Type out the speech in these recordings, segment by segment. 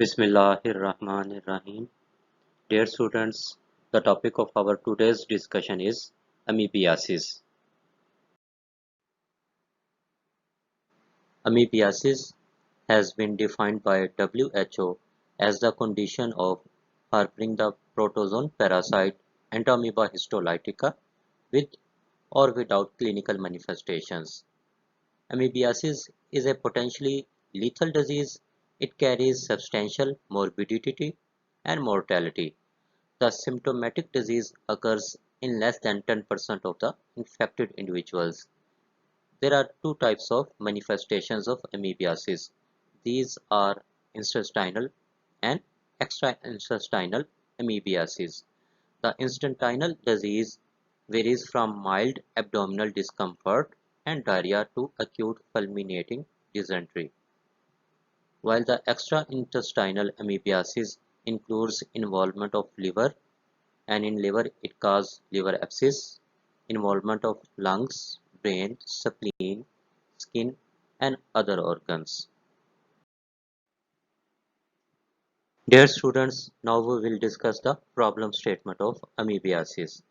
Bismillahirrahmanirrahim. Dear students, the topic of our today's discussion is amoebiasis. Amoebiasis has been defined by WHO as the condition of harboring the protozoan parasite Entamoeba histolytica with or without clinical manifestations. Amoebiasis is a potentially lethal disease. It carries substantial morbidity and mortality. The symptomatic disease occurs in less than 10% of the infected individuals. There are two types of manifestations of amoebiasis. These are intestinal and extraintestinal amoebiasis. The intestinal disease varies from mild abdominal discomfort and diarrhea to acute fulminating dysentery, while the extraintestinal amoebiasis includes involvement of liver, and in liver it causes liver abscess, involvement of lungs, brain, spleen, skin and other organs. Dear students, now we will discuss the problem statement of amoebiasis.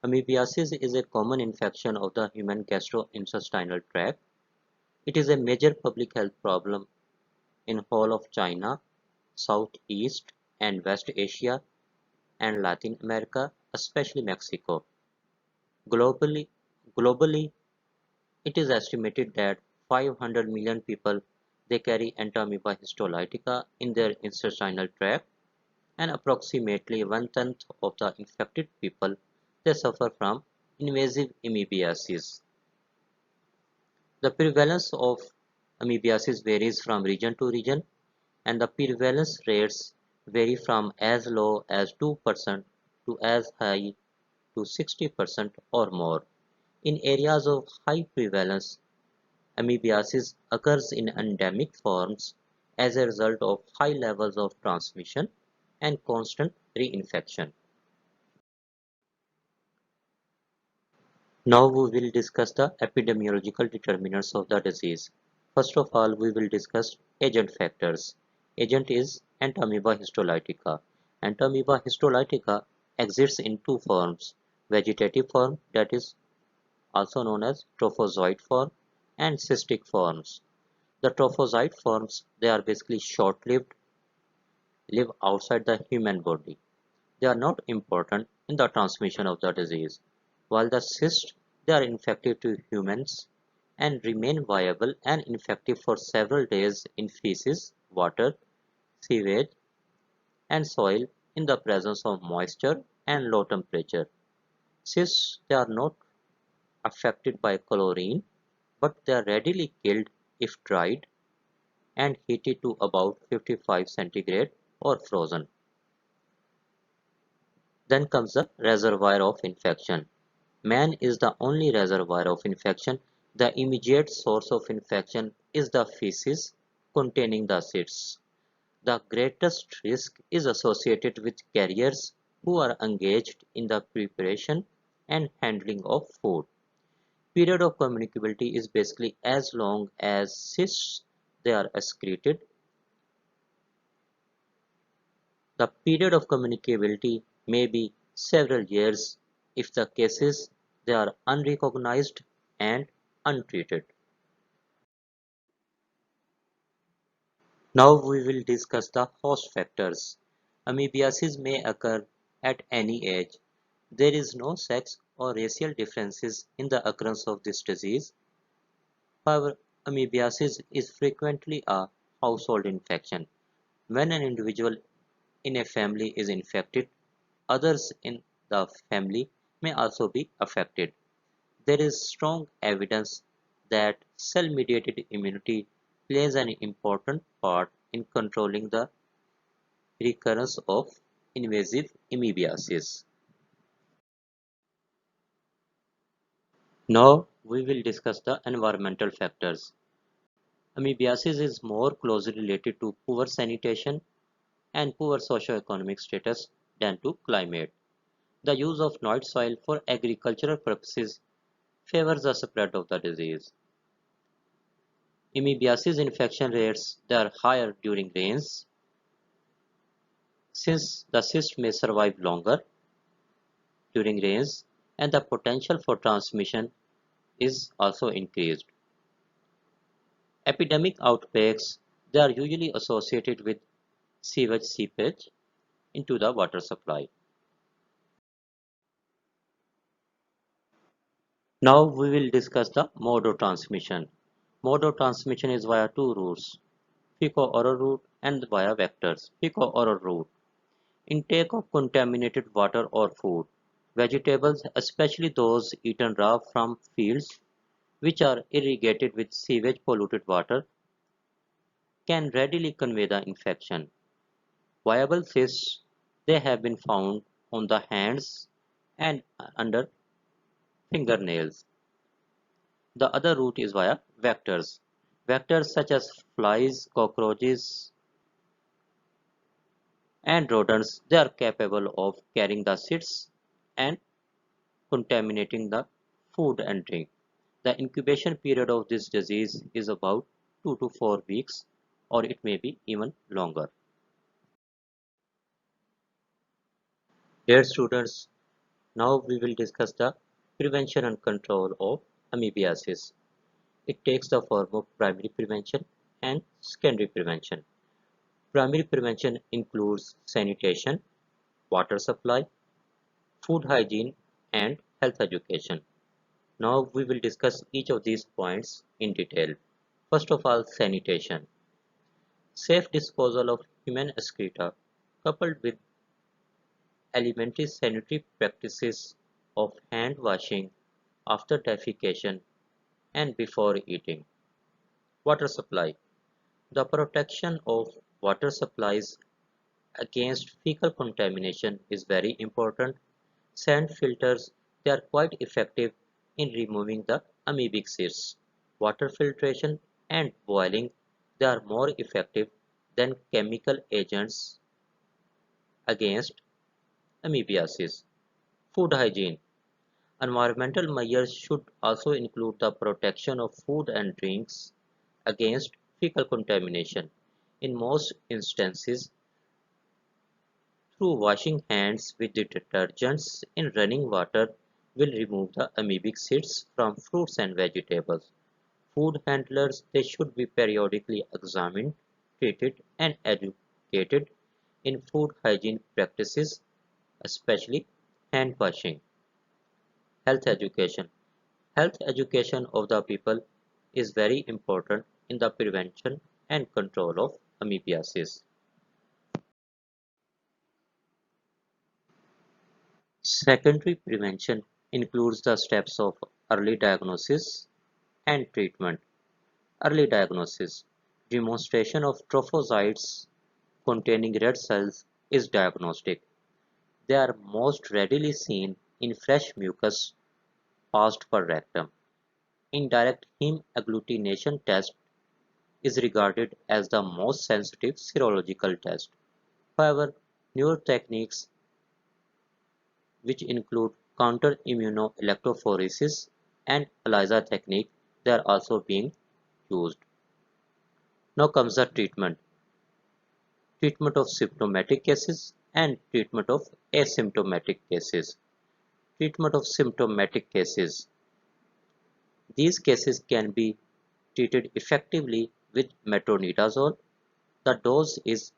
Amoebiasis is a common infection of the human gastrointestinal tract. It is a major public health problem in whole of China, Southeast and West Asia and Latin America, especially Mexico. Globally, globally, it is estimated that 500 million people they carry Entamoeba histolytica in their intestinal tract, and approximately one-tenth of the infected people they suffer from invasive amoebiasis. The prevalence of amoebiasis varies from region to region, and the prevalence rates vary from as low as 2% to as high to 60% or more. In areas of high prevalence, amoebiasis occurs in endemic forms as a result of high levels of transmission and constant reinfection. Now we will discuss the epidemiological determinants of the disease. First of all, we will discuss agent factors. Agent is Entamoeba histolytica. Entamoeba histolytica exists in two forms: vegetative form, that is also known as trophozoite form, and cystic forms. The trophozoite forms, they are basically short-lived, live outside the human body. They are not important in the transmission of the disease, while the cysts, they are infective to humans and remain viable and infective for several days in feces, water, sewage, and soil in the presence of moisture and low temperature. Cysts, they are not affected by chlorine, but they are readily killed if dried and heated to about 55 centigrade or frozen. Then comes the reservoir of infection. Man is the only reservoir of infection. The immediate source of infection is the feces containing the cysts. The greatest risk is associated with carriers who are engaged in the preparation and handling of food. Period of communicability is basically as long as cysts they are excreted. The period of communicability may be several years if the cases they are unrecognized and untreated. Now we will discuss the host factors. Amoebiasis may occur at any age. There is no sex or racial differences in the occurrence of this disease. However, amoebiasis is frequently a household infection. When an individual in a family is infected, others in the family may also be affected. There is strong evidence that cell-mediated immunity plays an important part in controlling the recurrence of invasive amoebiasis. Now we will discuss the environmental factors. Amoebiasis is more closely related to poor sanitation and poor socio-economic status than to climate. The use of night soil for agricultural purposes favors the spread of the disease. Amoebiasis infection rates they are higher during rains, since the cyst may survive longer during rains and the potential for transmission is also increased. Epidemic outbreaks, they are usually associated with sewage seepage into the water supply. Now we will discuss the mode of transmission. Mode of transmission is via two routes, fecal-oral route and via vectors. Fecal-oral route. Intake of contaminated water or food. Vegetables, especially those eaten raw from fields which are irrigated with sewage polluted water, can readily convey the infection. Viable cysts, they have been found on the hands and under fingernails. The other route is via vectors. Vectors such as flies, cockroaches, and rodents, they are capable of carrying the cysts and contaminating the food and drink. The incubation period of this disease is about 2 to 4 weeks, or it may be even longer. Dear students, now we will discuss the prevention and control of amoebiasis. It takes the form of primary prevention and secondary prevention. Primary prevention includes sanitation, water supply, food hygiene, and health education. Now we will discuss each of these points in detail. First of all, sanitation. Safe disposal of human excreta coupled with elementary sanitary practices of hand washing after defecation and before eating. Water supply. The protection of water supplies against fecal contamination is very important. Sand filters, they are quite effective in removing the amoebic cysts. Water filtration and boiling, they are more effective than chemical agents against amoebiasis. Food hygiene. Environmental measures should also include the protection of food and drinks against fecal contamination. In most instances, through washing hands with detergents in running water will remove the amoebic cysts from fruits and vegetables. Food handlers, they should be periodically examined, treated and educated in food hygiene practices, especially hand washing. Health education. Health education of the people is very important in the prevention and control of amoebiasis. Secondary prevention includes the steps of early diagnosis and treatment. Early diagnosis. Demonstration of trophozoites containing red cells is diagnostic. They are most readily seen in fresh mucus passed per rectum. Indirect heme agglutination test is regarded as the most sensitive serological test. However, newer techniques which include counter-immunoelectrophoresis and ELISA technique, they are also being used. Now comes the treatment. Treatment of symptomatic cases and treatment of asymptomatic cases. Treatment of symptomatic cases. These cases can be treated effectively with metronidazole. The dose is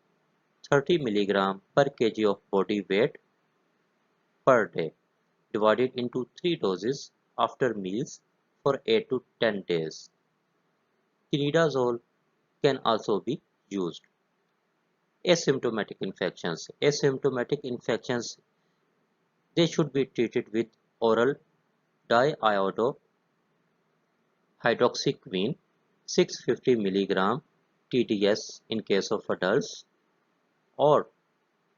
30 mg per kg of body weight per day, divided into 3 doses after meals for 8 to 10 days. Tinidazole can also be used. Asymptomatic infections. Asymptomatic infections, they should be treated with oral diiodo hydroxyquine 650 mg TDS in case of adults or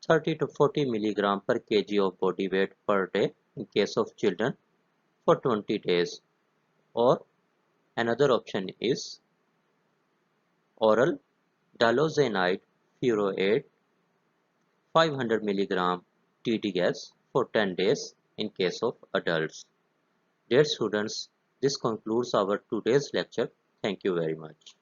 30 to 40 mg per kg of body weight per day in case of children for 20 days, or another option is oral dalozanide furoate 500 mg TDS for 10 days in case of adults. Dear students, this concludes our today's lecture. Thank you very much.